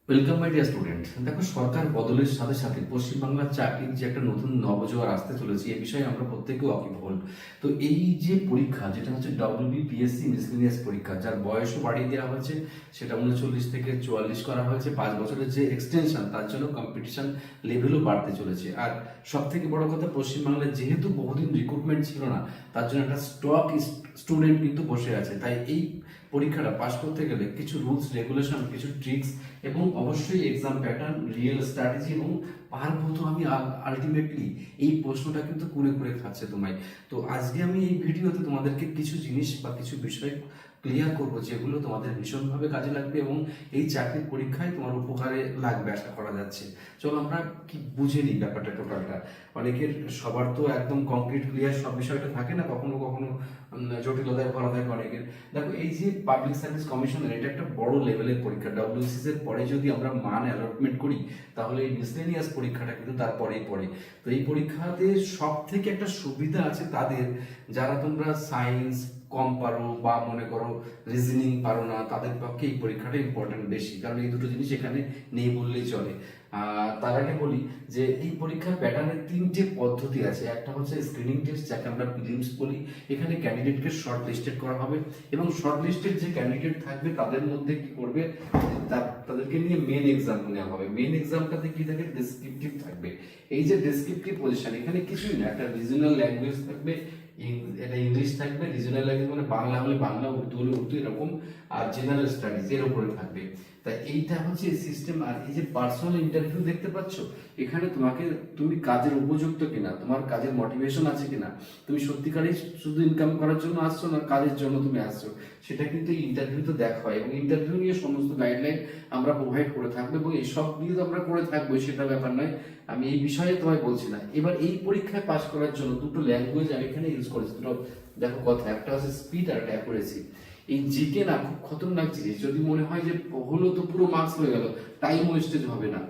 Welcome my dear student. দেখো, সরকার বদলের সাথে সাথে পশ্চিমবাংলার চাকরির যে একটা নতুন নবজোয়ার আসতে চলেছে এ বিষয়ে আমরা প্রত্যেকে ওয়াকিবহাল। তো এই যে পরীক্ষা, যেটা হচ্ছে WBPSC মিসলেনিয়াস পরীক্ষা, যার বয়সও বাড়িয়ে দেওয়া হয়েছে, সেটা 39 থেকে 44 করা হয়েছে। 5 বছরের যে এক্সটেনশন, তার জন্য কম্পিটিশন লেভেলও বাড়তে চলেছে। আর সব থেকে বড় কথা, পশ্চিমবাংলায় যেহেতু বহুদিন রিক্রুটমেন্ট ছিল না, তার জন্য একটা স্টক স্টুডেন্ট কিন্তু বসে আছে। তাই এই পরীক্ষাটা পাস করতে গেলে কিছু রুলস রেগুলেশন, কিছু ট্রিক্স এবং অবশ্যই এক্সাম প্যাটার্ন, রিয়েল স্ট্র্যাটেজি এবং পারবো তো আমি আলটিমেটলি, এই প্রশ্নটা কিন্তু কুড়ে কুড়ে খাচ্ছে তোমায়। তো আজকে আমি এই ভিডিওতে তোমাদেরকে কিছু জিনিস বা কিছু বিষয় ক্লিয়ার করবো, যেগুলো তোমাদের ভীষণভাবে কাজে লাগবে এবং এই চাকরির পরীক্ষায় তোমার উপকারে লাগবে আশা করা যাচ্ছে। চলো আমরা কি বুঝে নিই ব্যাপারটা টোটালটা। অনেকের সবার তো একদম কংক্রিট ক্লিয়ার সব বিষয়টা থাকে না, কখনো কখনো জটিলতায় ভরা থাকে অনেকের। দেখো, এই যে পাবলিক সার্ভিস কমিশনের, এটা একটা বড় লেভেলের পরীক্ষা। WBCS এর পরে যদি আমরা মান অ্যালটমেন্ট করি, তাহলে এই মিসলেনিয়াস পরীক্ষাটা কিন্তু তারপরেই পড়ে। তো এই পরীক্ষাতে সব থেকে একটা সুবিধা আছে তাদের, যারা তোমরা সায়েন্স কম পারো বা মনে করো রিজনিং পারো না, তাদের পক্ষে এই পরীক্ষাটা ইম্পর্টেন্ট বেশি, কারণ এই দুটো জিনিস এখানে নেই বললেই চলে। তার আগে বলি যে এই পরীক্ষার প্যাটার্নের 3টে পদ্ধতি আছে। একটা হচ্ছে স্ক্রিনিং টেস্ট, যাকে আমরা প্রিলিমস বলি। এখানে ক্যান্ডিডেটকে শর্ট লিস্টেড করা হবে এবং শর্ট লিস্টেড যে ক্যান্ডিডেট থাকবে তাদের মধ্যে কি করবে, তাদেরকে নিয়ে মেন এক্সাম নেওয়া হবে। মেন এক্সামটাতে কি থাকে, ডেসক্রিপটিভ থাকবে। এই যে ডেসক্রিপটিভ পজিশন, এখানে কিছুই না, একটা রিজনাল ল্যাঙ্গুয়েজ থাকবে, এটা ইংলিশ থাকবে। রিজনাল ল্যাঙ্গুয়েজ মানে বাংলা হলে বাংলা, উর্দু হলে উর্দু, এরকম। আর জেনারেল স্টাডিজ এর উপরে থাকবে। তাই এইটা হচ্ছে সিস্টেম। আর এই যে পার্সোনাল ইন্টারভিউ দেখতে পাচ্ছ, এখানে তুমি কাজের উপযুক্ত কিনা, তোমার কাজের মোটিভেশন আছে কিনা, তুমি সত্যিকারই শুধু ইনকাম করার জন্য আসছো না কাজের জন্য তুমি আসছো, সেটা কিন্তু ইন্টারভিউতে দেখা হয়। এবং ইন্টারভিউ নিয়ে সমস্ত গাইডলাইন আমরা প্রোভাইড করে থাকবো এবং এইসব নিয়ে তো আমরা করে থাকবো, সেটা ব্যাপার নয়, আমি এই বিষয়ে তোমায় বলছি না। এবার এই পরীক্ষায় পাস করার জন্য দুটো ল্যাঙ্গুয়েজ আমি এখানে ইউজ করেছি। দুটো দেখো কথা, একটা হচ্ছে স্পিড আর একটা অ্যাকুরেসি। এই জিকে না খুব খতরনাক জিনিস। যদি মনে হয় যে হলো তো পুরো মার্কস হয়ে গেল, টাইম ওয়েস্টেজ হবে না।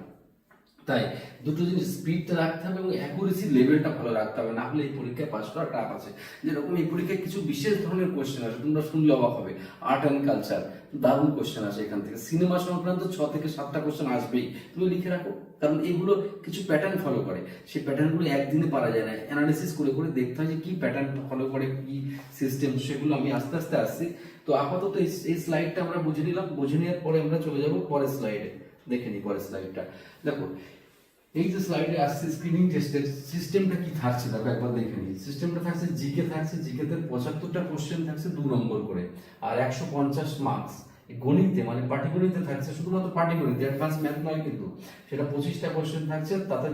তাই দুটো জিনিস, স্পিডটা রাখতে হবে এবং অ্যাকুরেসি লেভেলটা ভালো রাখতে হবে, না হলে এই পরীক্ষায় পাস করা টাফ আছে। যেরকম এই পরীক্ষায় কিছু বিশেষ ধরনের কোশ্চেন আছে, তোমরা শুনলে অবাক হবে। আর্ট অ্যান্ড কালচার, দারুণ কোশ্চেন আসে এখান থেকে। সিনেমা সংক্রান্ত 6 থেকে 7টা কোশ্চেন আসবেই, তুমি লিখে রাখো, কারণ এগুলো কিছু প্যাটার্ন ফলো করে। সেই প্যাটার্নগুলো একদিনে পারা যায় না, অ্যানালিসিস করে করে দেখতে হয় যে কি প্যাটার্ন ফলো করে, কি সিস্টেম, সেগুলো আমি আস্তে আস্তে আসছি। তো আপাতত এই স্লাইডটা আমরা বুঝে নিলাম। বুঝে নেওয়ার পরে আমরা চলে যাব পরের স্লাইডে। দেখে নিই পরের স্লাইডটা। দেখো, এই যে স্লাইডে আসছে স্ক্রিনিং টেস্টের সিস্টেমটা কি থাকছে, দেখো একবার দেখে নিই। সিস্টেমটা থাকছে, জিকে থাকছে, জিকেতে 75টা কোশ্চেন থাকছে 2 নম্বর করে, আর 150 মার্কস। গণিতে মানে পাটিগণিতে থাকছে, শুধুমাত্র পাটিগণিতে, অ্যাডভান্স ম্যাথ নয় কিন্তু, সেটা 25টা কোশ্চেন থাকছে, তাতে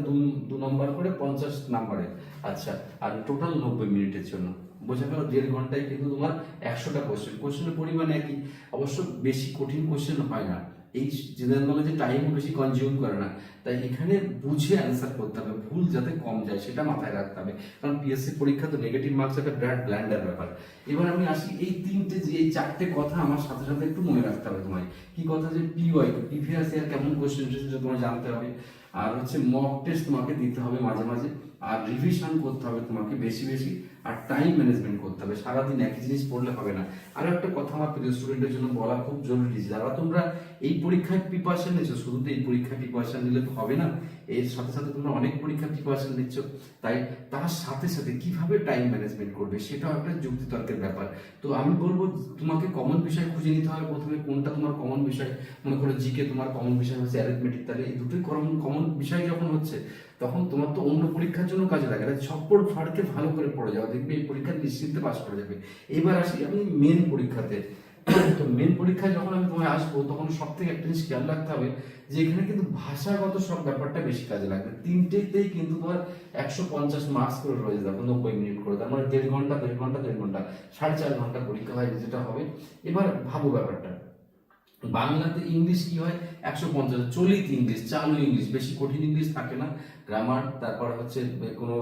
2 নম্বর করে 50 নাম্বারের। আচ্ছা, আর টোটাল 90 মিনিটের জন্য। বোঝা গেল, 1.5 ঘন্টায় কিন্তু তোমার 100টা কোশ্চেন। কোশ্চেনের পরিমাণ একই, অবশ্য বেশি কঠিন কোশ্চেন হয় না। এই জেনারেল নলেজে টাইমও বেশি কনজিউম করে না। তাই এখানে বুঝে অ্যান্সার করতে হবে, ভুল যাতে কম যায় সেটা মাথায় রাখতে হবে, কারণ পিএসসি পরীক্ষা তো নেগেটিভ মার্কস একটা বিরাট ব্ল্যান্ডার ব্যাপার। এবার আমি আসি এই 4টে কথা আমার সাথে সাথে একটু মনে রাখতে হবে তোমায়। কি কথা, যে পিওয়াই, প্রিভিয়াস ইয়ার কেমন কোশ্চেন এসেছে তোমায় জানতে হবে। আর হচ্ছে মক টেস্ট তোমাকে দিতে হবে মাঝে মাঝে, আর রিভিশন করতে হবে তোমাকে বেশি বেশি, আর টাইম ম্যানেজমেন্ট করতে হবে। সারাদিন একই জিনিস পড়লে হবে না। আর একটা কথা আমার প্রিয় স্টুডেন্টের জন্য বলা খুব জরুরি, যারা তোমরা এই পরীক্ষায় প্রিপারেশন নিচ্ছ, শুধু তো এই পরীক্ষায় প্রিপারেশন নিলে তো হবে না, এর সাথে সাথে তোমরা অনেক পরীক্ষার প্রিপারেশন নিচ্ছ। তাই তার সাথে সাথে কিভাবে টাইম ম্যানেজমেন্ট করবে সেটাও একটা যুক্তিতর্কের ব্যাপার। তো আমি বলবো তোমাকে কমন বিষয় খুঁজে নিতে হবে প্রথমে, কোনটা তোমার কমন বিষয়। মনে করো জিকে তোমার কমন বিষয় হচ্ছে অ্যারিথমেটিক, তাহলে এই দুটোই কমন বিষয় যখন হচ্ছে, তখন তোমার তো অন্য পরীক্ষার জন্য কাজে লাগে না। ছপ্পর ফাড়কে ভালো করে পড়ে যাও, দেখবে এই পরীক্ষা নিশ্চিন্তে পাস করে যাবে। এবার আসি আমি মেন পরীক্ষাতে। তো মেন পরীক্ষায় যখন আমি তোমায় আসবো, তখন সব থেকে একটা জিনিস খেয়াল রাখতে হবে যে এখানে কিন্তু ভাষাগত সব ব্যাপারটা বেশি কাজে লাগবে। 3টেতেই কিন্তু তোমার 150 মার্কস করে রয়েছে, দেখো 90 মিনিট করে, তার মানে 1.5 ঘন্টা 1.5 ঘন্টা 1.5 ঘন্টা, 4.5 ঘন্টা পরীক্ষা হয়, যেটা হবে। এবার ভাবো ব্যাপারটা, বাংলাতে ইংলিশ কি হয়, 150, চলিত ইংলিশ, চালু ইংলিশ, বেশি কঠিন ইংলিশ থাকে না। গ্রামার, তারপর হচ্ছে কোনো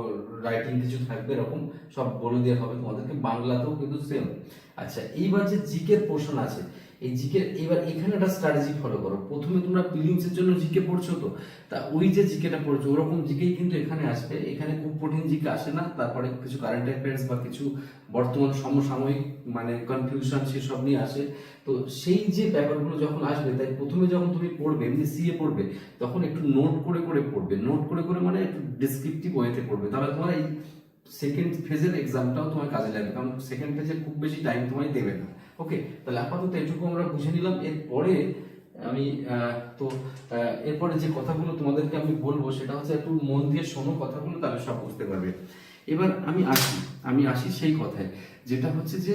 রাইটিং কিছু থাকবে, এরকম সব বলে দেওয়া হবে তোমাদেরকে। বাংলাতেও কিন্তু সেম। আচ্ছা, এইবার যে জিকের পোর্শন আছে, এই জিকে এবার এখানে একটা স্ট্র্যাটেজি ফলো করো। প্রথমে তোমরা প্রিলিমস এর জন্য জিকে পড়ছো, তো তা ওই যে জিকেটা পড়ছো ওরকম জিকেই কিন্তু এখানে আসবে। এখানে খুব কঠিন জিকে আসে না, তারপরে কিছু কারেন্ট অ্যাফেয়ার্স বা কিছু বর্তমান সমসাময়িক মানে কনফিউশন সেসব নিয়ে আসে। তো সেই যে ব্যাপারগুলো যখন আসবে, তাই প্রথমে যখন তুমি পড়বে, এমনি সিএ পড়বে, তখন একটু নোট করে করে পড়বে। নোট করে করে মানে একটু ডেসক্রিপটিভ ওয়েতে পড়বে, তাহলে তোমার এই সেকেন্ড ফেজের এক্সামটাও তোমার কাজে লাগবে, কারণ সেকেন্ড ফেজে খুব বেশি টাইম তোমায় দেবে না। ওকে, তাহলে আপাতত এটুকু আমরা বুঝে নিলাম। এরপরে আমি এরপরে যে কথাগুলো তোমাদেরকে আমি বলবো সেটা হচ্ছে একটু মন দিয়ে শোনো কথাগুলো, তাহলে সব বুঝতে পারবে। এবার আমি আসি সেই কথায়, যেটা হচ্ছে যে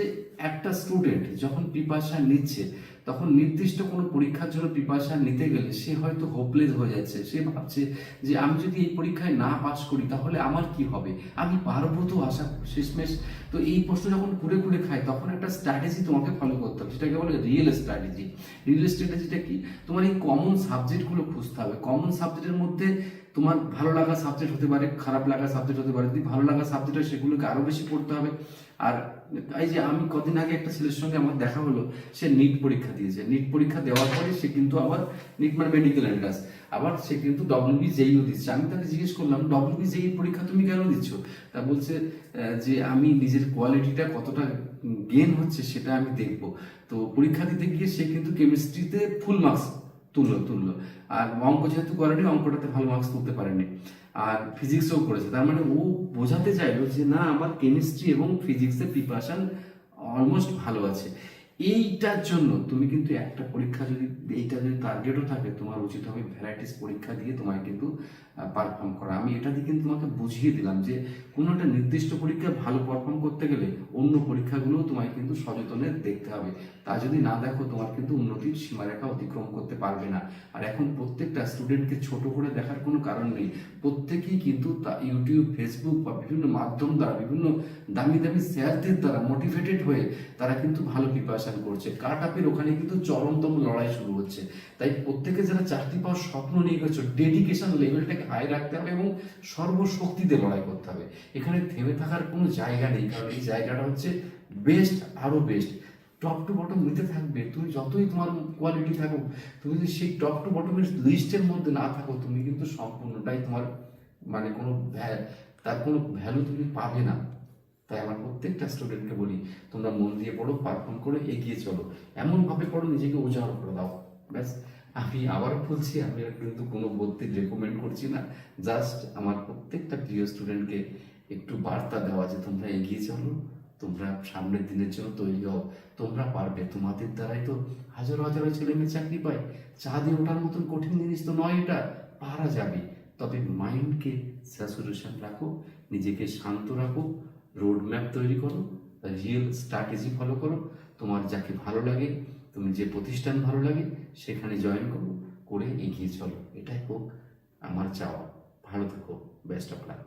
একটা স্টুডেন্ট যখন প্রিপারেশন নিচ্ছে, তখন নির্দিষ্ট কোনো পরীক্ষার জন্য প্রিপারেশন নিতে গেলে সে হয়তো হোপলেস হয়ে যাচ্ছে। সে ভাবছে যে আমি যদি এই পরীক্ষায় না পাশ করি তাহলে আমার কি হবে, আমি পারবো তো আশা শেষমেশ। তো এই প্রশ্ন যখন কুড়ে কুড়ে খায়, তখন একটা স্ট্র্যাটেজি তোমাকে ফলো করতে হবে, সেটাকে বলে রিয়েল স্ট্র্যাটেজি। রিয়েল স্ট্র্যাটেজিটা কি? তোমার এই কমন সাবজেক্টগুলো খুঁজতে হবে। কমন সাবজেক্টের মধ্যে তোমার ভালো লাগা সাবজেক্ট হতে পারে, খারাপ লাগা সাবজেক্ট হতে পারে। যদি ভালো লাগা সাবজেক্ট হয় সেগুলোকে আরো বেশি পড়তে হবে। আর এই যে আমি কদিন আগে একটা ছেলের সঙ্গে আমার দেখা হলো, সে নিট পরীক্ষা দিয়েছে। নিট পরীক্ষা দেওয়ার পরে সে কিন্তু আবার নিট মানে মেডিকেল এন্ট্রান্স, আবার সে কিন্তু WBJEE দিচ্ছে। আমি তাকে জিজ্ঞেস করলাম, WBJEE পরীক্ষা তুমি কেন দিচ্ছ? তা বলছে যে আমি নিজের কোয়ালিটিটা কতটা গেন হচ্ছে সেটা আমি দেখবো। তো পরীক্ষা দিতে গিয়ে সে কিন্তু কেমিস্ট্রিতে ফুল মার্কস তুললো। আর অঙ্ক যেহেতু কোয়ালিটি, অঙ্কটাতে ভালো মার্কস তুলতে পারেনি। আর ফিজিক্সও করেছে। তার মানে ও বোঝাতে চাইলো যে না, আমার কেমিস্ট্রি এবং ফিজিক্সের প্রিপারেশন অলমোস্ট ভালো আছে। এইটার জন্য তুমি কিন্তু একটা পরীক্ষা যদি এইটা যদি টার্গেটও থাকে, তোমার উচিত হবে ভ্যারাইটিস পরীক্ষা দিয়ে তোমায় কিন্তু পারফর্ম করা। আমি এটা দিয়ে কিন্তু তোমাকে বুঝিয়ে দিলাম যে কোনো একটা নির্দিষ্ট পরীক্ষায় ভালো পারফর্ম করতে গেলে অন্য পরীক্ষাগুলোও তোমায় কিন্তু সচেতনে দেখতে হবে। তা যদি না দেখো, তোমার কিন্তু উন্নতির সীমারেখা অতিক্রম করতে পারবে না। আর এখন প্রত্যেকটা স্টুডেন্টকে ছোট করে দেখার কোনো কারণ নেই। প্রত্যেকেই কিন্তু ইউটিউব, ফেসবুক বা বিভিন্ন মাধ্যম দ্বারা, বিভিন্ন দামি দামি স্যারদের দ্বারা মোটিভেটেড হয়ে তারা কিন্তু ভালো প্রিপারেশন করছে। কাট আপের ওখানে কিন্তু চরমতম লড়াই শুরু হচ্ছে। তাই প্রত্যেকে যারা চাকরি পাওয়ার স্বপ্ন নিয়ে গেছে, ডেডিকেশন লেভেলটাকে হাই রাখতে হবে এবং সর্বশক্তিতে লড়াই করতে হবে। এখানে থেমে থাকার কোনো জায়গা নেই, কারণ এই জায়গাটা হচ্ছে বেস্ট, আরো বেস্ট। টপ টু বটম নিতে থাকবে। তুমি যতই তোমার কোয়ালিটি থাকুক, তুমি যদি সেই টপ টু বটমের লিস্টের মধ্যে না থাকো, তুমি কিন্তু সম্পূর্ণটাই তোমার মানে তার কোনো ভ্যালু তুমি পাবে না। তাই আমার প্রত্যেকটা স্টুডেন্টকে বলি, তোমরা মন দিয়ে পড়ো, পারফর্ম করে এগিয়ে চলো। এমন ভাবে পড়ো নিজেকে উজাড় করে দাও, ব্যাস। আমি আবারও বলছি, আমি কিন্তু কোনো বলতে রেকমেন্ড করছি না, জাস্ট আমার প্রত্যেকটা প্রিয় স্টুডেন্টকে একটু বার্তা দেওয়া যে তোমরা এগিয়ে চলো, তোমরা সামনের দিনের জন্য তৈরি হও। তোমরা পারবে, তোমাদের দ্বারাই তো হাজারো হাজারো ছেলে মেয়ে চাকরি পায়। চা দিয়ে ওঠার মতন কঠিন জিনিস তো নয় এটা, পারা যাবে। তবে মাইন্ডকে স্যাচুরেশন রাখো, নিজেকে শান্ত রাখো, রোড ম্যাপ তৈরি করো, রিয়েল স্ট্র্যাটেজি ফলো করো। তোমার যাকে ভালো লাগে, তুমি যে প্রতিষ্ঠান ভালো লাগে সেখানে জয়েন করো, করে এগিয়ে চলো। এটাই হোক আমার চাওয়া। ভালো থেকো, বেস্ট অফ লাক।